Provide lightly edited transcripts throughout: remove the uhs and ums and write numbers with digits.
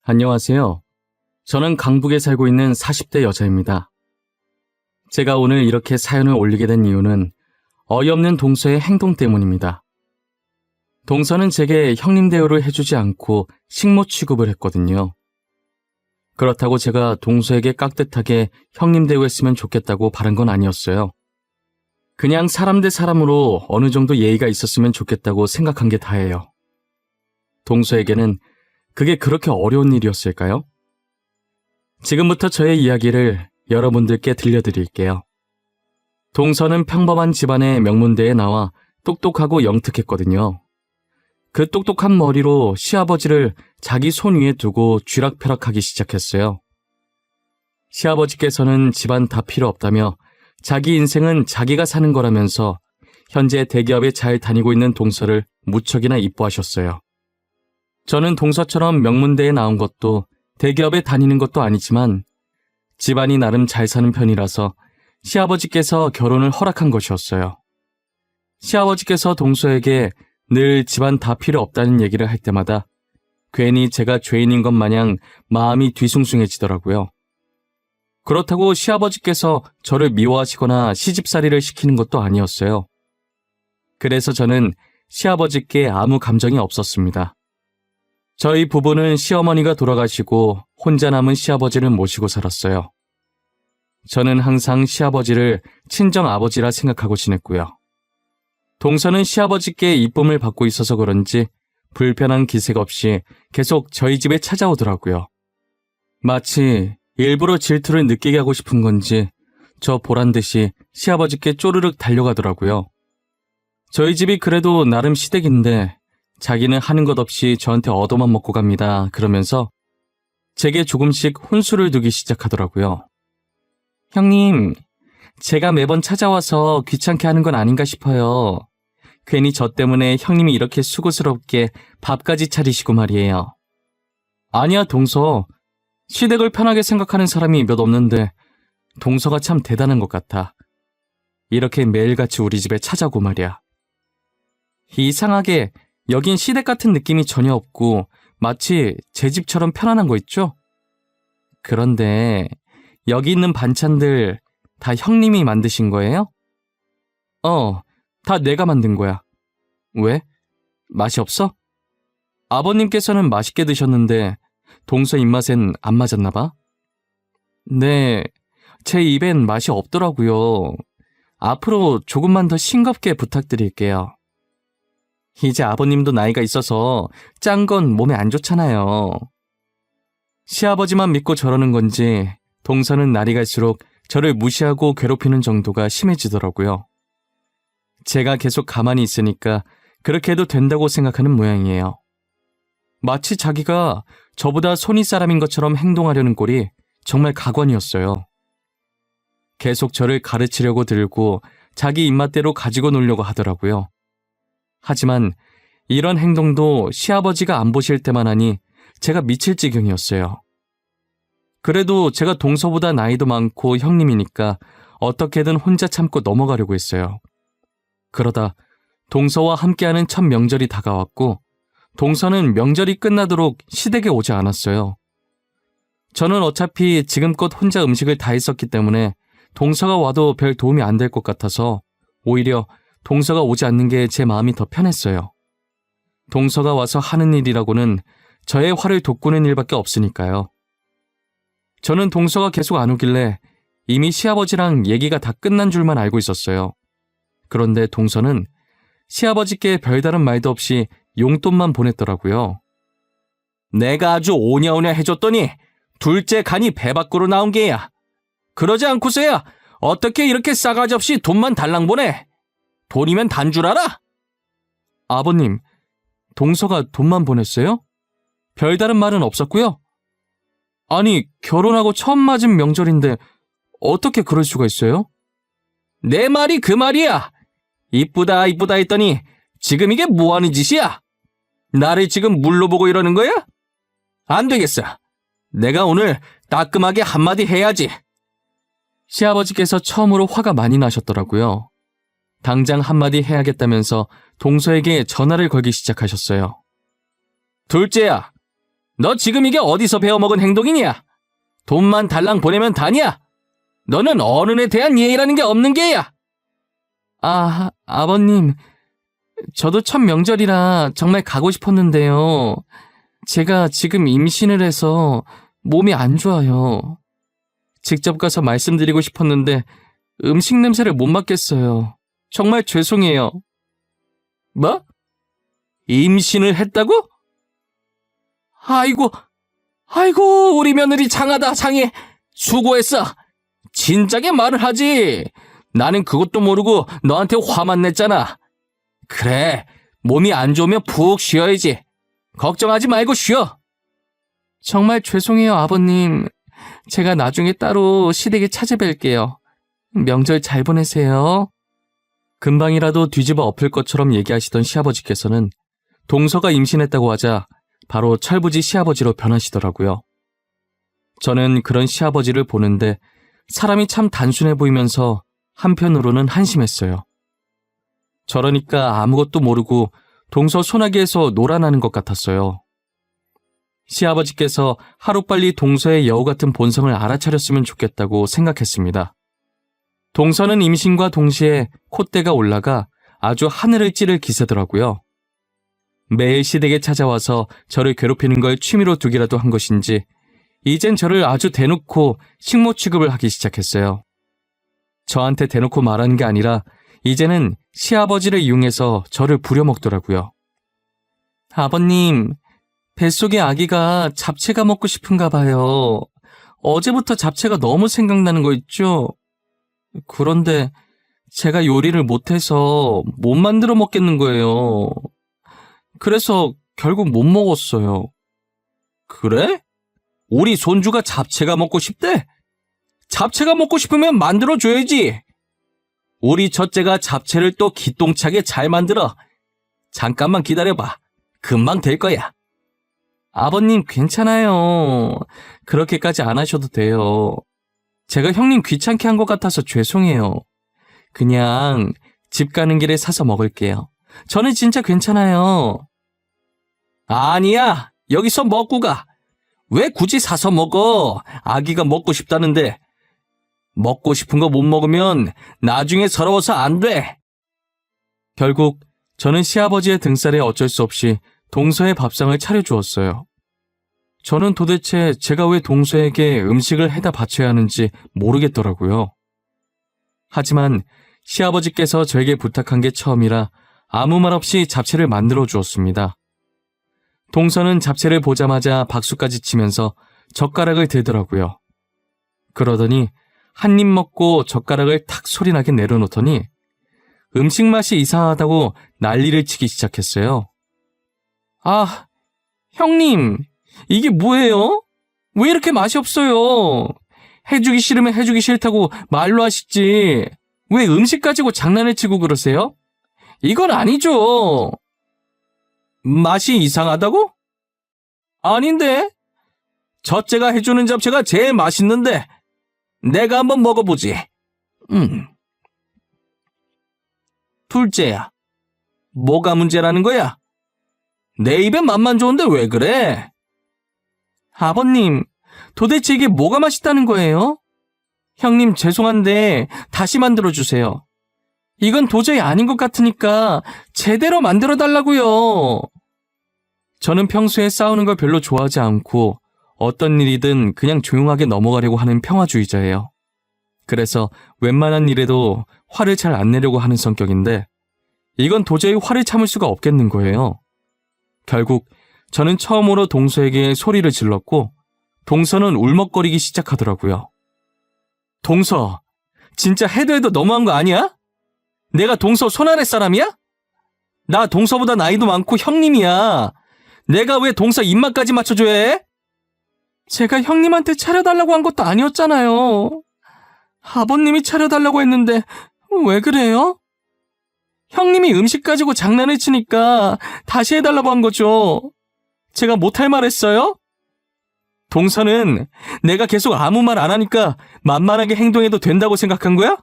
안녕하세요. 저는 강북에 살고 있는 40대 여자입니다. 제가 오늘 이렇게 사연을 올리게 된 이유는 어이없는 동서의 행동 때문입니다. 동서는 제게 형님 대우를 해주지 않고 식모 취급을 했거든요. 그렇다고 제가 동서에게 깍듯하게 형님 대우했으면 좋겠다고 바란 건 아니었어요. 그냥 사람 대 사람으로 어느 정도 예의가 있었으면 좋겠다고 생각한 게 다예요. 동서에게는 그게 그렇게 어려운 일이었을까요? 지금부터 저의 이야기를 여러분들께 들려드릴게요. 동서는 평범한 집안의 명문대에 나와 똑똑하고 영특했거든요. 그 똑똑한 머리로 시아버지를 자기 손 위에 두고 쥐락펴락하기 시작했어요. 시아버지께서는 집안 다 필요 없다며 자기 인생은 자기가 사는 거라면서 현재 대기업에 잘 다니고 있는 동서를 무척이나 이뻐하셨어요. 저는 동서처럼 명문대에 나온 것도 대기업에 다니는 것도 아니지만 집안이 나름 잘 사는 편이라서 시아버지께서 결혼을 허락한 것이었어요. 시아버지께서 동서에게 늘 집안 다 필요 없다는 얘기를 할 때마다 괜히 제가 죄인인 것 마냥 마음이 뒤숭숭해지더라고요. 그렇다고 시아버지께서 저를 미워하시거나 시집살이를 시키는 것도 아니었어요. 그래서 저는 시아버지께 아무 감정이 없었습니다. 저희 부부는 시어머니가 돌아가시고 혼자 남은 시아버지를 모시고 살았어요. 저는 항상 시아버지를 친정아버지라 생각하고 지냈고요. 동서는 시아버지께 이쁨을 받고 있어서 그런지 불편한 기색 없이 계속 저희 집에 찾아오더라고요. 마치 일부러 질투를 느끼게 하고 싶은 건지 저 보란듯이 시아버지께 쪼르륵 달려가더라고요. 저희 집이 그래도 나름 시댁인데 자기는 하는 것 없이 저한테 얻어만 먹고 갑니다. 그러면서 제게 조금씩 혼수를 두기 시작하더라고요. 형님, 제가 매번 찾아와서 귀찮게 하는 건 아닌가 싶어요. 괜히 저 때문에 형님이 이렇게 수고스럽게 밥까지 차리시고 말이에요. 아니야, 동서. 시댁을 편하게 생각하는 사람이 몇 없는데 동서가 참 대단한 것 같아. 이렇게 매일같이 우리 집에 찾아오고 말이야. 이상하게 여긴 시댁 같은 느낌이 전혀 없고 마치 제 집처럼 편안한 거 있죠? 그런데 여기 있는 반찬들 다 형님이 만드신 거예요? 다 내가 만든 거야. 왜? 맛이 없어? 아버님께서는 맛있게 드셨는데 동서 입맛엔 안 맞았나 봐? 네, 제 입엔 맛이 없더라고요. 앞으로 조금만 더 싱겁게 부탁드릴게요. 이제 아버님도 나이가 있어서 짠 건 몸에 안 좋잖아요. 시아버지만 믿고 저러는 건지 동서는 날이 갈수록 저를 무시하고 괴롭히는 정도가 심해지더라고요. 제가 계속 가만히 있으니까 그렇게 해도 된다고 생각하는 모양이에요. 마치 자기가 저보다 손이 사람인 것처럼 행동하려는 꼴이 정말 가관이었어요. 계속 저를 가르치려고 들고 자기 입맛대로 가지고 놀려고 하더라고요. 하지만 이런 행동도 시아버지가 안 보실 때만 하니 제가 미칠 지경이었어요. 그래도 제가 동서보다 나이도 많고 형님이니까 어떻게든 혼자 참고 넘어가려고 했어요. 그러다 동서와 함께하는 첫 명절이 다가왔고 동서는 명절이 끝나도록 시댁에 오지 않았어요. 저는 어차피 지금껏 혼자 음식을 다 했었기 때문에 동서가 와도 별 도움이 안 될 것 같아서 오히려 동서가 오지 않는 게 제 마음이 더 편했어요. 동서가 와서 하는 일이라고는 저의 화를 돋구는 일밖에 없으니까요. 저는 동서가 계속 안 오길래 이미 시아버지랑 얘기가 다 끝난 줄만 알고 있었어요. 그런데 동서는 시아버지께 별다른 말도 없이 용돈만 보냈더라고요. 내가 아주 오냐오냐 해줬더니 둘째 간이 배 밖으로 나온 게야. 그러지 않고서야 어떻게 이렇게 싸가지 없이 돈만 달랑 보내? 돈이면 단 줄 알아? 아버님, 동서가 돈만 보냈어요? 별다른 말은 없었고요. 아니, 결혼하고 처음 맞은 명절인데 어떻게 그럴 수가 있어요? 내 말이 그 말이야. 이쁘다 이쁘다 했더니 지금 이게 뭐하는 짓이야? 나를 지금 물로 보고 이러는 거야? 안 되겠어. 내가 오늘 따끔하게 한마디 해야지. 시아버지께서 처음으로 화가 많이 나셨더라고요. 당장 한마디 해야겠다면서 동서에게 전화를 걸기 시작하셨어요. 둘째야, 너 지금 이게 어디서 배워먹은 행동이냐? 돈만 달랑 보내면 다냐? 너는 어른에 대한 예의라는 게 없는 게야. 아버님, 저도 첫 명절이라 정말 가고 싶었는데요. 제가 지금 임신을 해서 몸이 안 좋아요. 직접 가서 말씀드리고 싶었는데 음식 냄새를 못 맡겠어요. 정말 죄송해요. 뭐? 임신을 했다고? 아이고, 우리 며느리 장하다, 장해. 수고했어. 진작에 말을 하지. 나는 그것도 모르고 너한테 화만 냈잖아. 그래, 몸이 안 좋으면 푹 쉬어야지. 걱정하지 말고 쉬어. 정말 죄송해요, 아버님. 제가 나중에 따로 시댁에 찾아뵐게요. 명절 잘 보내세요. 금방이라도 뒤집어 엎을 것처럼 얘기하시던 시아버지께서는 동서가 임신했다고 하자 바로 철부지 시아버지로 변하시더라고요. 저는 그런 시아버지를 보는데 사람이 참 단순해 보이면서 한편으로는 한심했어요. 저러니까 아무것도 모르고 동서 소나기에서 놀아나는 것 같았어요. 시아버지께서 하루빨리 동서의 여우 같은 본성을 알아차렸으면 좋겠다고 생각했습니다. 동서는 임신과 동시에 콧대가 올라가 아주 하늘을 찌를 기세더라고요. 매일 시댁에 찾아와서 저를 괴롭히는 걸 취미로 두기라도 한 것인지 이젠 저를 아주 대놓고 식모 취급을 하기 시작했어요. 저한테 대놓고 말하는 게 아니라 이제는 시아버지를 이용해서 저를 부려먹더라고요. 아버님, 뱃속의 아기가 잡채가 먹고 싶은가 봐요. 어제부터 잡채가 너무 생각나는 거 있죠? 그런데 제가 요리를 못해서 못 만들어 먹겠는 거예요. 그래서 결국 못 먹었어요. 그래? 우리 손주가 잡채가 먹고 싶대? 잡채가 먹고 싶으면 만들어줘야지. 우리 첫째가 잡채를 또 기똥차게 잘 만들어. 잠깐만 기다려봐. 금방 될 거야. 아버님 괜찮아요. 그렇게까지 안 하셔도 돼요. 제가 형님 귀찮게 한 것 같아서 죄송해요. 그냥 집 가는 길에 사서 먹을게요. 저는 진짜 괜찮아요. 아니야. 여기서 먹고 가. 왜 굳이 사서 먹어? 아기가 먹고 싶다는데. 먹고 싶은 거 못 먹으면 나중에 서러워서 안 돼. 결국 저는 시아버지의 등살에 어쩔 수 없이 동서의 밥상을 차려주었어요. 저는 도대체 제가 왜 동서에게 음식을 해다 바쳐야 하는지 모르겠더라고요. 하지만 시아버지께서 저에게 부탁한 게 처음이라 아무 말 없이 잡채를 만들어 주었습니다. 동서는 잡채를 보자마자 박수까지 치면서 젓가락을 들더라고요. 그러더니 한 입 먹고 젓가락을 탁 소리나게 내려놓더니 음식 맛이 이상하다고 난리를 치기 시작했어요. 아, 형님, 이게 뭐예요? 왜 이렇게 맛이 없어요? 해주기 싫으면 해주기 싫다고 말로 하시지. 왜 음식 가지고 장난을 치고 그러세요? 이건 아니죠. 맛이 이상하다고? 아닌데. 첫째가 해주는 잡채가 제일 맛있는데 내가 한번 먹어보지. 둘째야, 뭐가 문제라는 거야? 내 입에 맛만 좋은데 왜 그래? 아버님, 도대체 이게 뭐가 맛있다는 거예요? 형님 죄송한데 다시 만들어주세요. 이건 도저히 아닌 것 같으니까 제대로 만들어달라고요. 저는 평소에 싸우는 걸 별로 좋아하지 않고 어떤 일이든 그냥 조용하게 넘어가려고 하는 평화주의자예요. 그래서 웬만한 일에도 화를 잘 안 내려고 하는 성격인데 이건 도저히 화를 참을 수가 없겠는 거예요. 결국 저는 처음으로 동서에게 소리를 질렀고 동서는 울먹거리기 시작하더라고요. 동서, 진짜 해도 해도 너무한 거 아니야? 내가 동서 손아래 사람이야? 나 동서보다 나이도 많고 형님이야. 내가 왜 동서 입맛까지 맞춰줘야 해? 제가 형님한테 차려달라고 한 것도 아니었잖아요. 아버님이 차려달라고 했는데 왜 그래요? 형님이 음식 가지고 장난을 치니까 다시 해달라고 한 거죠. 제가 못할 말 했어요? 동서는 내가 계속 아무 말 안 하니까 만만하게 행동해도 된다고 생각한 거야?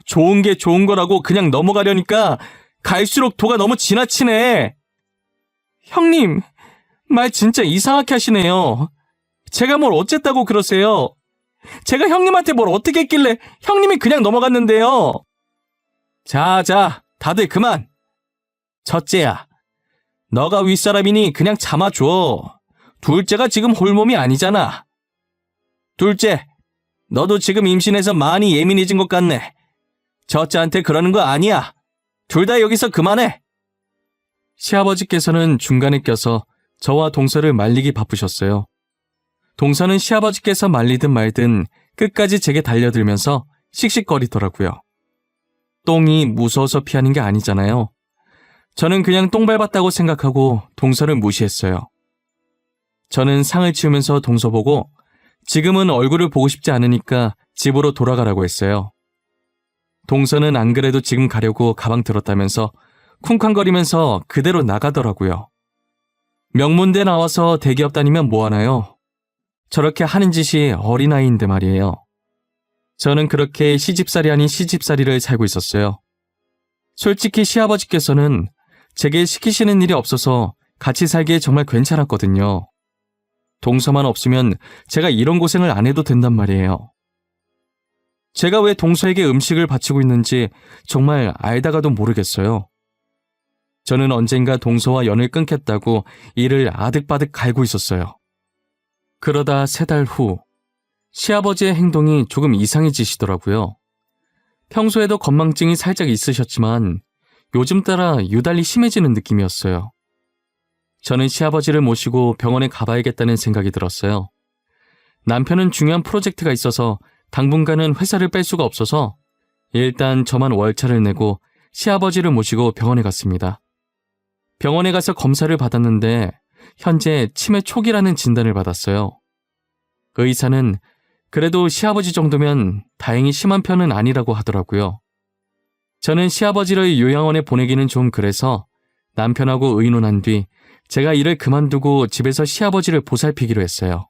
좋은 게 좋은 거라고 그냥 넘어가려니까 갈수록 도가 너무 지나치네. 형님, 말 진짜 이상하게 하시네요. 제가 뭘 어쨌다고 그러세요? 제가 형님한테 뭘 어떻게 했길래 형님이 그냥 넘어갔는데요. 자, 다들 그만. 첫째야, 너가 윗사람이니 그냥 참아줘. 둘째가 지금 홀몸이 아니잖아. 둘째, 너도 지금 임신해서 많이 예민해진 것 같네. 첫째한테 그러는 거 아니야. 둘 다 여기서 그만해. 시아버지께서는 중간에 껴서 저와 동서를 말리기 바쁘셨어요. 동서는 시아버지께서 말리든 말든 끝까지 제게 달려들면서 씩씩거리더라고요. 똥이 무서워서 피하는 게 아니잖아요. 저는 그냥 똥 밟았다고 생각하고 동서를 무시했어요. 저는 상을 치우면서 동서 보고 지금은 얼굴을 보고 싶지 않으니까 집으로 돌아가라고 했어요. 동서는 안 그래도 지금 가려고 가방 들었다면서 쿵쾅거리면서 그대로 나가더라고요. 명문대 나와서 대기업 다니면 뭐하나요? 저렇게 하는 짓이 어린아이인데 말이에요. 저는 그렇게 시집살이 아닌 시집살이를 살고 있었어요. 솔직히 시아버지께서는 제게 시키시는 일이 없어서 같이 살기에 정말 괜찮았거든요. 동서만 없으면 제가 이런 고생을 안 해도 된단 말이에요. 제가 왜 동서에게 음식을 바치고 있는지 정말 알다가도 모르겠어요. 저는 언젠가 동서와 연을 끊겠다고 이를 아득바득 갈고 있었어요. 그러다 3달 후 시아버지의 행동이 조금 이상해지시더라고요. 평소에도 건망증이 살짝 있으셨지만 요즘 따라 유달리 심해지는 느낌이었어요. 저는 시아버지를 모시고 병원에 가봐야겠다는 생각이 들었어요. 남편은 중요한 프로젝트가 있어서 당분간은 회사를 뺄 수가 없어서 일단 저만 월차를 내고 시아버지를 모시고 병원에 갔습니다. 병원에 가서 검사를 받았는데 현재 치매 초기라는 진단을 받았어요. 의사는 그래도 시아버지 정도면 다행히 심한 편은 아니라고 하더라고요. 저는 시아버지를 요양원에 보내기는 좀 그래서 남편하고 의논한 뒤 제가 일을 그만두고 집에서 시아버지를 보살피기로 했어요.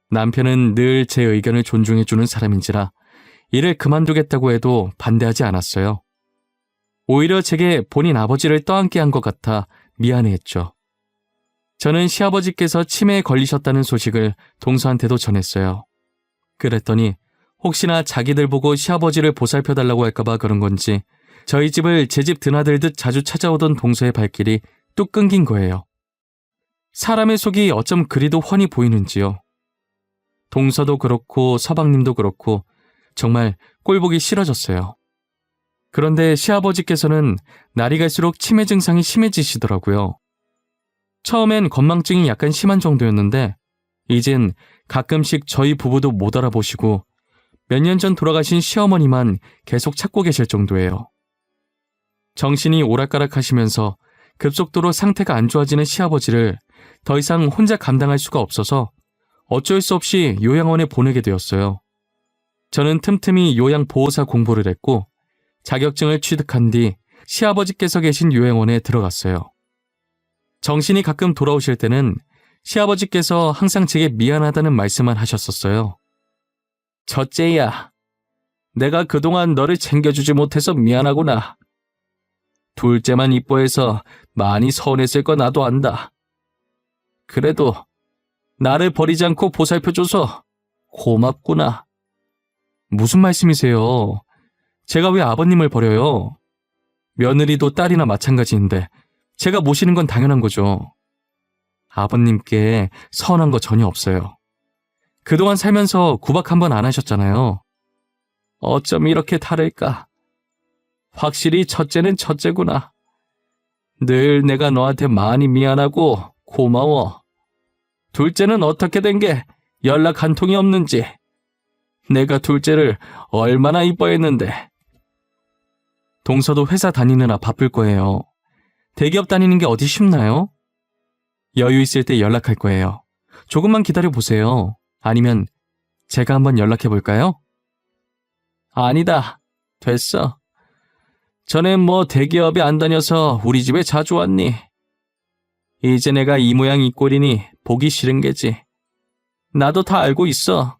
남편은 늘 제 의견을 존중해주는 사람인지라 일을 그만두겠다고 해도 반대하지 않았어요. 오히려 제게 본인 아버지를 떠안게 한 것 같아 미안해했죠. 저는 시아버지께서 치매에 걸리셨다는 소식을 동서한테도 전했어요. 그랬더니 혹시나 자기들 보고 시아버지를 보살펴달라고 할까봐 그런 건지 저희 집을 제 집 드나들듯 자주 찾아오던 동서의 발길이 뚝 끊긴 거예요. 사람의 속이 어쩜 그리도 훤히 보이는지요. 동서도 그렇고 서방님도 그렇고 정말 꼴보기 싫어졌어요. 그런데 시아버지께서는 날이 갈수록 치매 증상이 심해지시더라고요. 처음엔 건망증이 약간 심한 정도였는데 이젠 가끔씩 저희 부부도 못 알아보시고 몇 년 전 돌아가신 시어머니만 계속 찾고 계실 정도예요. 정신이 오락가락하시면서 급속도로 상태가 안 좋아지는 시아버지를 더 이상 혼자 감당할 수가 없어서 어쩔 수 없이 요양원에 보내게 되었어요. 저는 틈틈이 요양보호사 공부를 했고 자격증을 취득한 뒤 시아버지께서 계신 요양원에 들어갔어요. 정신이 가끔 돌아오실 때는 시아버지께서 항상 제게 미안하다는 말씀만 하셨었어요. 첫째야, 내가 그동안 너를 챙겨주지 못해서 미안하구나. 둘째만 이뻐해서 많이 서운했을 거 나도 안다. 그래도 나를 버리지 않고 보살펴줘서 고맙구나. 무슨 말씀이세요? 제가 왜 아버님을 버려요? 며느리도 딸이나 마찬가지인데 제가 모시는 건 당연한 거죠. 아버님께 서운한 거 전혀 없어요. 그동안 살면서 구박 한 번 안 하셨잖아요. 어쩜 이렇게 다를까? 확실히 첫째는 첫째구나. 늘 내가 너한테 많이 미안하고 고마워. 둘째는 어떻게 된 게 연락 한 통이 없는지. 내가 둘째를 얼마나 이뻐했는데. 동서도 회사 다니느라 바쁠 거예요. 대기업 다니는 게 어디 쉽나요? 여유 있을 때 연락할 거예요. 조금만 기다려보세요. 아니면 제가 한번 연락해 볼까요? 아니다. 됐어. 전엔 뭐 대기업에 안 다녀서 우리 집에 자주 왔니? 이제 내가 이 모양 이 꼴이니 보기 싫은 게지. 나도 다 알고 있어.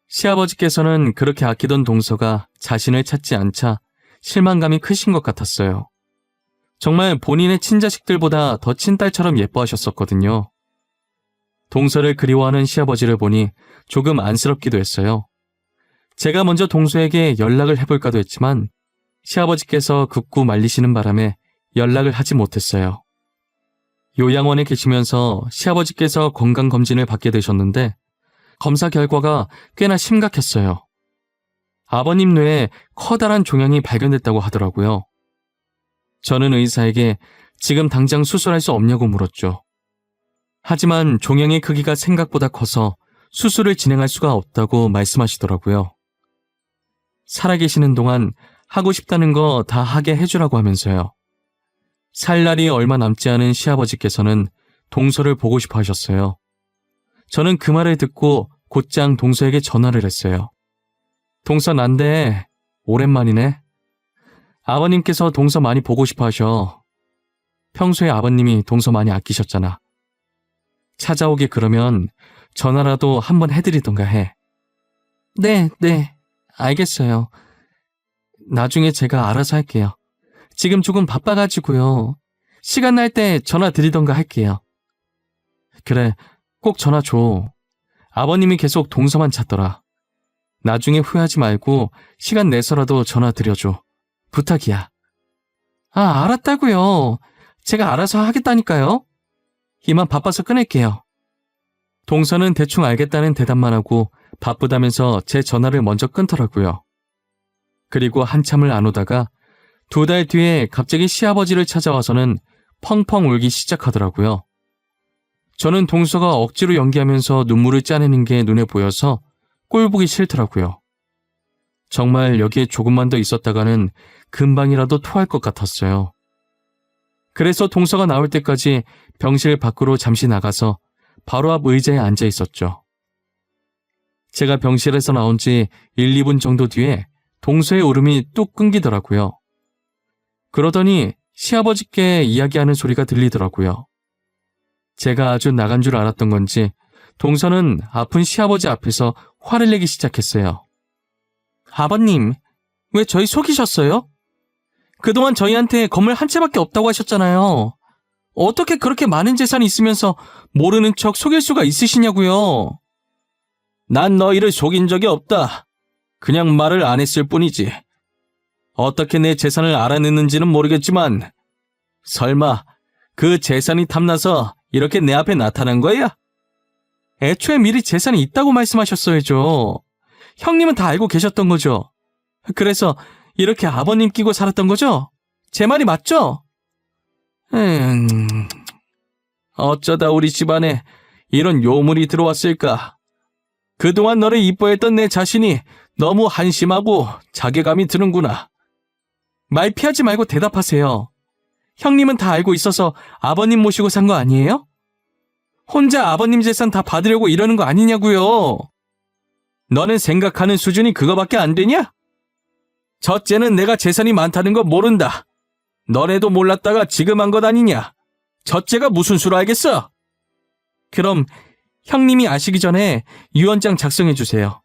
시아버지께서는 그렇게 아끼던 동서가 자신을 찾지 않자 실망감이 크신 것 같았어요. 정말 본인의 친자식들보다 더 친딸처럼 예뻐하셨었거든요. 동서를 그리워하는 시아버지를 보니 조금 안쓰럽기도 했어요. 제가 먼저 동서에게 연락을 해볼까도 했지만 시아버지께서 극구 말리시는 바람에 연락을 하지 못했어요. 요양원에 계시면서 시아버지께서 건강검진을 받게 되셨는데 검사 결과가 꽤나 심각했어요. 아버님 뇌에 커다란 종양이 발견됐다고 하더라고요. 저는 의사에게 지금 당장 수술할 수 없냐고 물었죠. 하지만 종양의 크기가 생각보다 커서 수술을 진행할 수가 없다고 말씀하시더라고요. 살아계시는 동안 하고 싶다는 거 다 하게 해주라고 하면서요. 살 날이 얼마 남지 않은 시아버지께서는 동서를 보고 싶어 하셨어요. 저는 그 말을 듣고 곧장 동서에게 전화를 했어요. 동서 난데 오랜만이네. 아버님께서 동서 많이 보고 싶어 하셔. 평소에 아버님이 동서 많이 아끼셨잖아. 찾아오게 그러면 전화라도 한번 해드리던가 해. 네, 알겠어요. 나중에 제가 알아서 할게요. 지금 조금 바빠가지고요. 시간 날 때 전화 드리던가 할게요. 그래, 꼭 전화 줘. 아버님이 계속 동서만 찾더라. 나중에 후회하지 말고 시간 내서라도 전화 드려줘. 부탁이야. 아, 알았다고요. 제가 알아서 하겠다니까요. 이만 바빠서 끊을게요. 동서는 대충 알겠다는 대답만 하고 바쁘다면서 제 전화를 먼저 끊더라고요. 그리고 한참을 안 오다가 2달 뒤에 갑자기 시아버지를 찾아와서는 펑펑 울기 시작하더라고요. 저는 동서가 억지로 연기하면서 눈물을 짜내는 게 눈에 보여서 꼴보기 싫더라고요. 정말 여기에 조금만 더 있었다가는 금방이라도 토할 것 같았어요. 그래서 동서가 나올 때까지 병실 밖으로 잠시 나가서 바로 앞 의자에 앉아 있었죠. 제가 병실에서 나온 지 1, 2분 정도 뒤에 동서의 울음이 뚝 끊기더라고요. 그러더니 시아버지께 이야기하는 소리가 들리더라고요. 제가 아주 나간 줄 알았던 건지 동서는 아픈 시아버지 앞에서 화를 내기 시작했어요. 아버님, 왜 저희 속이셨어요? 그동안 저희한테 건물 한 채밖에 없다고 하셨잖아요. 어떻게 그렇게 많은 재산이 있으면서 모르는 척 속일 수가 있으시냐고요. 난 너희를 속인 적이 없다. 그냥 말을 안 했을 뿐이지. 어떻게 내 재산을 알아냈는지는 모르겠지만 설마 그 재산이 탐나서 이렇게 내 앞에 나타난 거야? 애초에 미리 재산이 있다고 말씀하셨어야죠. 형님은 다 알고 계셨던 거죠. 그래서 이렇게 아버님 끼고 살았던 거죠? 제 말이 맞죠? 어쩌다 우리 집안에 이런 요물이 들어왔을까? 그동안 너를 이뻐했던 내 자신이 너무 한심하고 자괴감이 드는구나. 말 피하지 말고 대답하세요. 형님은 다 알고 있어서 아버님 모시고 산 거 아니에요? 혼자 아버님 재산 다 받으려고 이러는 거 아니냐고요. 너는 생각하는 수준이 그거밖에 안 되냐? 첫째는 내가 재산이 많다는 거 모른다. 너네도 몰랐다가 지금 한 것 아니냐? 첫째가 무슨 수로 알겠어? 그럼 형님이 아시기 전에 유언장 작성해 주세요.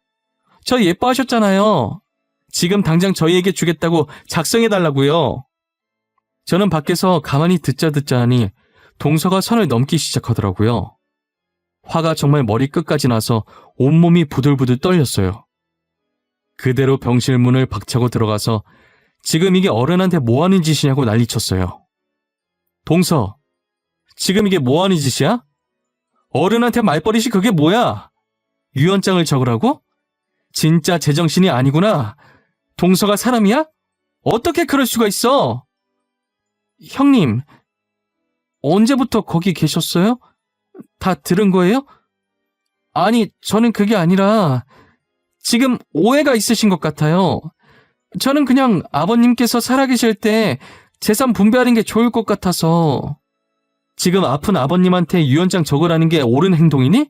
저 예뻐하셨잖아요. 지금 당장 저희에게 주겠다고 작성해 달라고요. 저는 밖에서 가만히 듣자 하니 동서가 선을 넘기 시작하더라고요. 화가 정말 머리끝까지 나서 온몸이 부들부들 떨렸어요. 그대로 병실 문을 박차고 들어가서 지금 이게 어른한테 뭐하는 짓이냐고 난리쳤어요. 동서, 지금 이게 뭐하는 짓이야? 어른한테 말버릇이 그게 뭐야? 유언장을 적으라고? 진짜 제정신이 아니구나. 동서가 사람이야? 어떻게 그럴 수가 있어? 형님, 언제부터 거기 계셨어요? 다 들은 거예요? 아니, 저는 그게 아니라 지금 오해가 있으신 것 같아요. 저는 그냥 아버님께서 살아계실 때 재산 분배하는 게 좋을 것 같아서. 지금 아픈 아버님한테 유언장 적으라는 게 옳은 행동이니?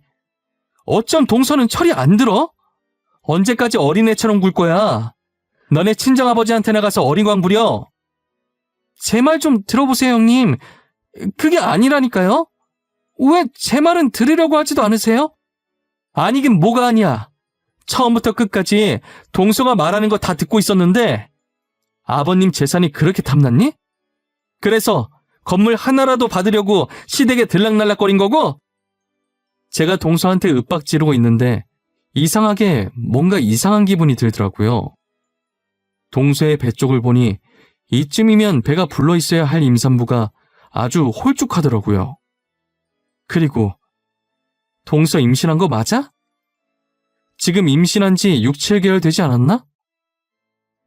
어쩜 동서는 철이 안 들어? 언제까지 어린애처럼 굴 거야? 너네 친정아버지한테 나가서 어리광 부려? 제 말 좀 들어보세요, 형님. 그게 아니라니까요? 왜 제 말은 들으려고 하지도 않으세요? 아니긴 뭐가 아니야. 처음부터 끝까지 동서가 말하는 거 다 듣고 있었는데 아버님 재산이 그렇게 탐났니? 그래서 건물 하나라도 받으려고 시댁에 들락날락거린 거고? 제가 동서한테 윽박 지르고 있는데 이상하게 뭔가 이상한 기분이 들더라고요. 동서의 배 쪽을 보니 이쯤이면 배가 불러 있어야 할 임산부가 아주 홀쭉하더라고요. 그리고 동서 임신한 거 맞아? 지금 임신한 지 6, 7개월 되지 않았나?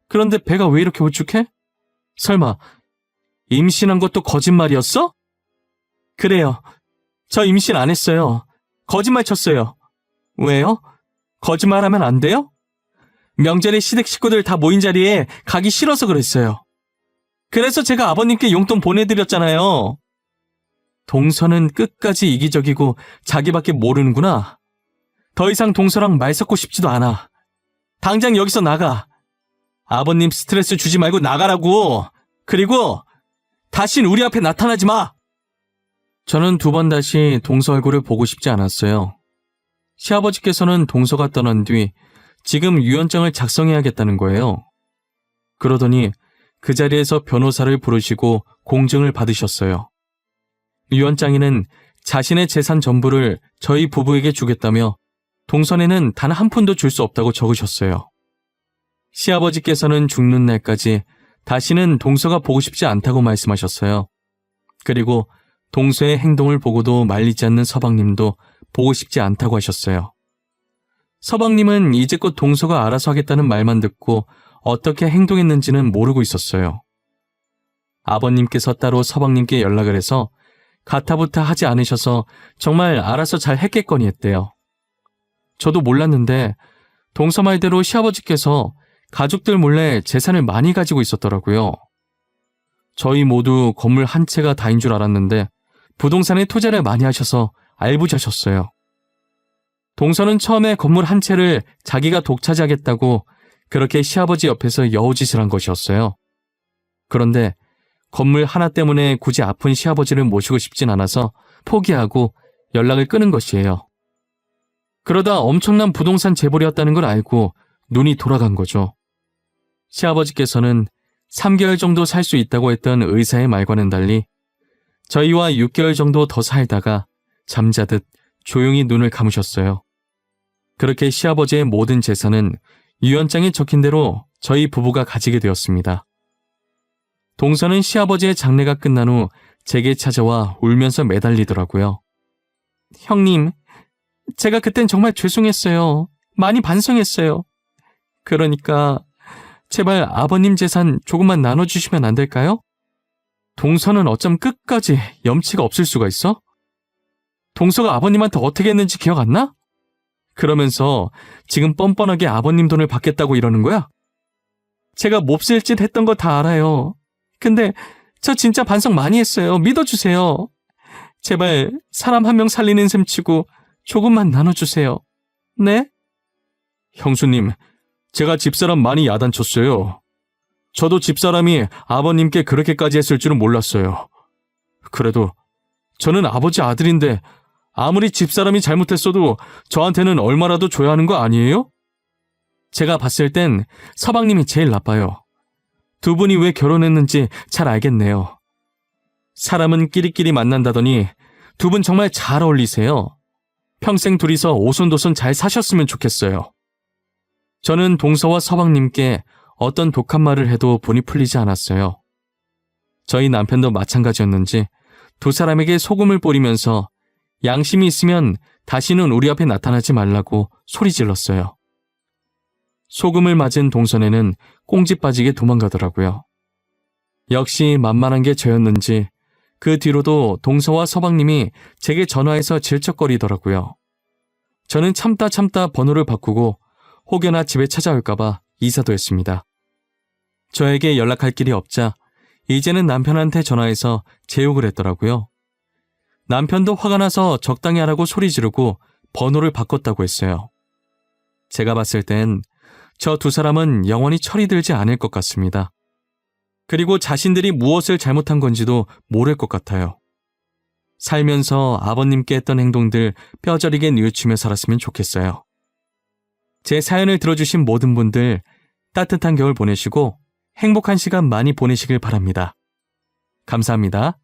그런데 배가 왜 이렇게 홀쭉해? 설마 임신한 것도 거짓말이었어? 그래요. 저 임신 안 했어요. 거짓말 쳤어요. 왜요? 거짓말하면 안 돼요? 명절에 시댁 식구들 다 모인 자리에 가기 싫어서 그랬어요. 그래서 제가 아버님께 용돈 보내드렸잖아요. 동서는 끝까지 이기적이고 자기밖에 모르는구나. 더 이상 동서랑 말 섞고 싶지도 않아. 당장 여기서 나가. 아버님 스트레스 주지 말고 나가라고. 그리고 다신 우리 앞에 나타나지 마. 저는 두 번 다시 동서 얼굴을 보고 싶지 않았어요. 시아버지께서는 동서가 떠난 뒤 지금 유언장을 작성해야겠다는 거예요. 그러더니 그 자리에서 변호사를 부르시고 공증을 받으셨어요. 유언장에는 자신의 재산 전부를 저희 부부에게 주겠다며 동선에는 단 한 푼도 줄 수 없다고 적으셨어요. 시아버지께서는 죽는 날까지 다시는 동서가 보고 싶지 않다고 말씀하셨어요. 그리고 동서의 행동을 보고도 말리지 않는 서방님도 보고 싶지 않다고 하셨어요. 서방님은 이제껏 동서가 알아서 하겠다는 말만 듣고 어떻게 행동했는지는 모르고 있었어요. 아버님께서 따로 서방님께 연락을 해서 가타부타 하지 않으셔서 정말 알아서 잘 했겠거니 했대요. 저도 몰랐는데 동서 말대로 시아버지께서 가족들 몰래 재산을 많이 가지고 있었더라고요. 저희 모두 건물 한 채가 다인 줄 알았는데 부동산에 투자를 많이 하셔서 알부자셨어요. 동서는 처음에 건물 한 채를 자기가 독차지하겠다고 그렇게 시아버지 옆에서 여우짓을 한 것이었어요. 그런데 건물 하나 때문에 굳이 아픈 시아버지를 모시고 싶진 않아서 포기하고 연락을 끊은 것이에요. 그러다 엄청난 부동산 재벌이었다는 걸 알고 눈이 돌아간 거죠. 시아버지께서는 3개월 정도 살 수 있다고 했던 의사의 말과는 달리 저희와 6개월 정도 더 살다가 잠자듯 조용히 눈을 감으셨어요. 그렇게 시아버지의 모든 재산은 유언장에 적힌 대로 저희 부부가 가지게 되었습니다. 동서는 시아버지의 장례가 끝난 후 제게 찾아와 울면서 매달리더라고요. 형님, 제가 그땐 정말 죄송했어요. 많이 반성했어요. 그러니까 제발 아버님 재산 조금만 나눠주시면 안 될까요? 동서는 어쩜 끝까지 염치가 없을 수가 있어? 동서가 아버님한테 어떻게 했는지 기억 안 나? 그러면서 지금 뻔뻔하게 아버님 돈을 받겠다고 이러는 거야? 제가 몹쓸 짓 했던 거 다 알아요. 근데 저 진짜 반성 많이 했어요. 믿어주세요. 제발 사람 한 명 살리는 셈 치고 조금만 나눠주세요. 네? 형수님, 제가 집사람 많이 야단쳤어요. 저도 집사람이 아버님께 그렇게까지 했을 줄은 몰랐어요. 그래도 저는 아버지 아들인데 아무리 집사람이 잘못했어도 저한테는 얼마라도 줘야 하는 거 아니에요? 제가 봤을 땐 서방님이 제일 나빠요. 두 분이 왜 결혼했는지 잘 알겠네요. 사람은 끼리끼리 만난다더니 두 분 정말 잘 어울리세요. 평생 둘이서 오손도손 잘 사셨으면 좋겠어요. 저는 동서와 서방님께 어떤 독한 말을 해도 본이 풀리지 않았어요. 저희 남편도 마찬가지였는지 두 사람에게 소금을 뿌리면서 양심이 있으면 다시는 우리 앞에 나타나지 말라고 소리 질렀어요. 소금을 맞은 동선에는 꽁지 빠지게 도망가더라고요. 역시 만만한 게 저였는지 그 뒤로도 동서와 서방님이 제게 전화해서 질척거리더라고요. 저는 참다 번호를 바꾸고 혹여나 집에 찾아올까봐 이사도 했습니다. 저에게 연락할 길이 없자 이제는 남편한테 전화해서 재욕을 했더라고요. 남편도 화가 나서 적당히 하라고 소리 지르고 번호를 바꿨다고 했어요. 제가 봤을 땐 저 두 사람은 영원히 철이 들지 않을 것 같습니다. 그리고 자신들이 무엇을 잘못한 건지도 모를 것 같아요. 살면서 아버님께 했던 행동들 뼈저리게 뉘우치며 살았으면 좋겠어요. 제 사연을 들어주신 모든 분들 따뜻한 겨울 보내시고 행복한 시간 많이 보내시길 바랍니다. 감사합니다.